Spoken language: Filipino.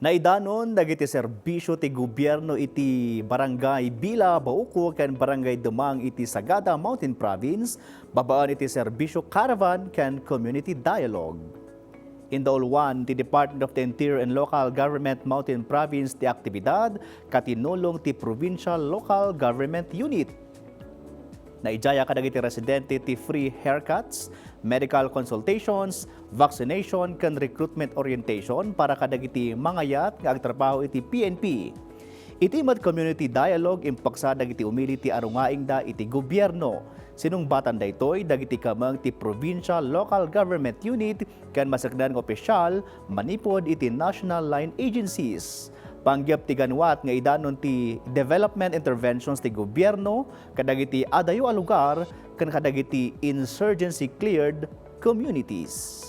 Naidanon dagiti serbisyo ti gobyerno iti Barangay Bila, Bauco ken Barangay Dumang iti Sagada Mountain Province, babaan iti serbisyo caravan ken community dialogue. Indaulwan ti Department of the Interior and Local Government Mountain Province ti aktibidad katinulong ti Provincial Local Government Unit. Naijaya kadagiti residente ti free haircuts, medical consultations, vaccination ken recruitment orientation para kadagiti mangayat nga agtrabaho iti PNP. Iti med community dialogue impaksa dagiti umili ti arungaing da iti gobyerno. Sinungbatan daytoy dagiti kamang ti provincial local government unit ken masakdan nga opisyal manipod iti national line agencies. Panggap ti ganwat nga idanon ti development interventions ti gobyerno kadagiti adayo a lugar ken kadagiti insurgency cleared communities.